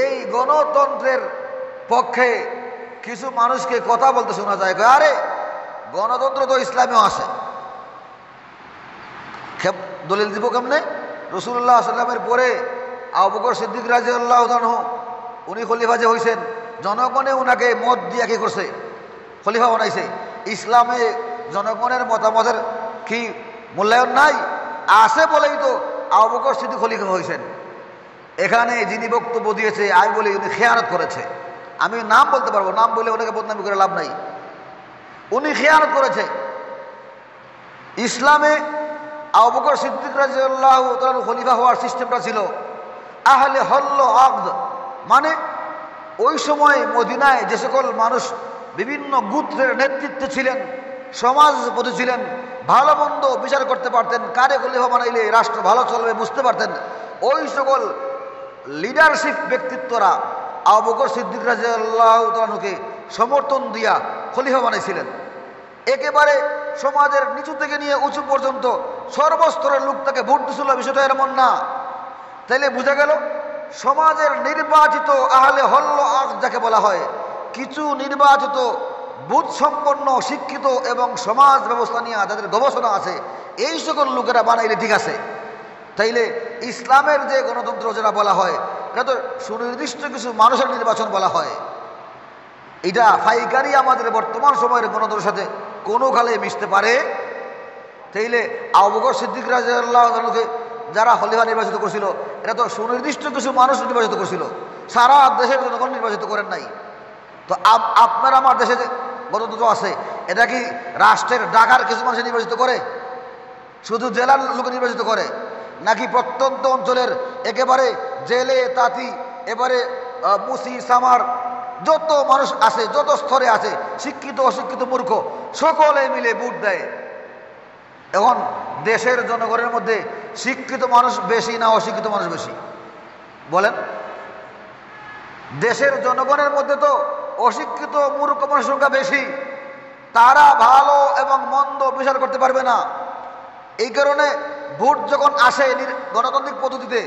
এই গণতন্ত্রের পক্ষে কিছু মানুষকে কথা বলতে শোনা যায়, আরে গণতন্ত্র তো ইসলামেও আছে। দলিল দিব কেমনে? রাসূলুল্লাহ সাল্লামের পরে আবু বকর সিদ্দিক রাদিয়াল্লাহু আনহু উনি খলিফা যে হয়েছেন, জনগণে উনাকে মত দিয়ে কি করছে? খলিফা বানাইছে। ইসলামে জনগণের মতামতের কি মূল্যায়ন নাই? আছে বলেই তো আবু বকর সিদ্দিক খলিফা হয়েছেন। এখানে যিনি বক্তব্য দিয়েছে আমি বলি উনি খেয়ানত করেছে। আমি নাম বলতে পারবো, নাম বলে ওনাকে বদনামি করে লাভ নাই। উনি খেয়ানত করেছে। ইসলামে আবু বকর সিদ্দিক রাদিয়াল্লাহু তাআলা খলিফা হওয়ার সিস্টেমটা ছিল আহলে হল্ল আকদ, মানে ওই সময় মদিনায় যে সকল মানুষ বিভিন্ন গোত্রের নেতৃত্বে ছিলেন, সমাজপতি ছিলেন, ভালো মন্দ বিচার করতে পারতেন, কারে খলিফা বানাইলে রাষ্ট্র ভালো চলবে বুঝতে পারতেন, ওই সকল লিডারশিপ ব্যক্তিত্বরা আবু বকর সিদ্দিক রাদিয়াল্লাহু তাআলাকে সমর্থন দিয়া খলিফা বানাইছিলেন। একেবারে সমাজের নিচু থেকে নিয়ে উঁচু পর্যন্ত সর্বস্তরের লোক তাকে ভোট দিছিল, বিষয়টা এমন না। তাইলে বোঝা গেল সমাজের নির্বাচিত আহলে হল্ল আকদ যাকে বলা হয়, কিছু নির্বাচিত বুধ সম্পন্ন শিক্ষিত এবং সমাজ ব্যবস্থা নিয়ে যাদের গবেষণা আছে, এই সকল লোকেরা বানাইলে ঠিক আছে। তাইলে ইসলামের যে গণতন্ত্র যেটা বলা হয়, এটা তো সুনির্দিষ্ট কিছু মানুষের নির্বাচন বলা হয়। এটা ফাইকারি আমাদের বর্তমান সময়ের গণতন্ত্রের সাথে কোনো কালে মিশতে পারে? তাইলে আবু বকর সিদ্দিক রাদিয়াল্লাহু তাআলাকে যারা খলিফা নির্বাচিত করেছিল, এটা তো সুনির্দিষ্ট কিছু মানুষ নির্বাচিত করেছিল, সারা দেশের জনগণ নির্বাচিত করেন নাই। তো আপনার আমার দেশে যে গণতন্ত্র আছে, এটা কি রাষ্ট্রের ঢাকার কিছু মানুষ নির্বাচিত করে? শুধু জেলার লোক নির্বাচিত করে? নাকি প্রত্যন্ত অঞ্চলের একেবারে জেলে তাঁতি এবারে মুসি সামার যত মানুষ আছে, যত স্তরে আছে, শিক্ষিত অশিক্ষিত মূর্খ সকলে মিলে ভোট দেয়? এখন দেশের জনগণের মধ্যে শিক্ষিত মানুষ বেশি না অশিক্ষিত মানুষ বেশি বলেন? দেশের জনগণের মধ্যে তো অশিক্ষিত মূর্খ মানুষের সংখ্যা বেশি। তারা ভালো এবং মন্দ বিচার করতে পারবে না। এই কারণে ভোট যখন আসে গণতান্ত্রিক পদ্ধতিতে,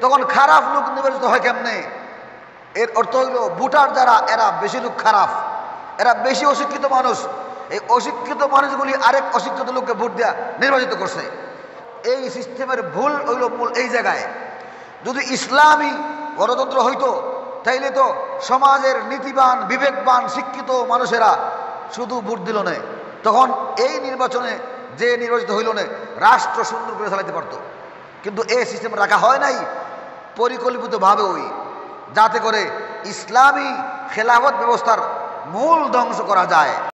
তখন খারাপ লোক নির্বাচিত হয় কেমনে? এর অর্থ হইল ভোটার যারা, এরা বেশি লোক খারাপ, এরা বেশি অশিক্ষিত মানুষ। এই অশিক্ষিত মানুষগুলি আরেক অশিক্ষিত লোককে ভোট দেওয়া নির্বাচিত করছে। এই সিস্টেমের ভুল হইল মূল এই জায়গায়। যদি ইসলামী গণতন্ত্র হইতো, তাইলে তো সমাজের নীতিবান বিবেকবান শিক্ষিত মানুষেরা শুধু ভোট দিল না, তখন এই নির্বাচনে যে নির্বাচিত হইল না, রাষ্ট্র সুন্দর করে চালাতে পারত। কিন্তু এই সিস্টেম রাখা হয় নাই পরিকল্পিতভাবে, ওই যাতে করে ইসলামী খেলাফত ব্যবস্থার মূল ধ্বংস করা যায়।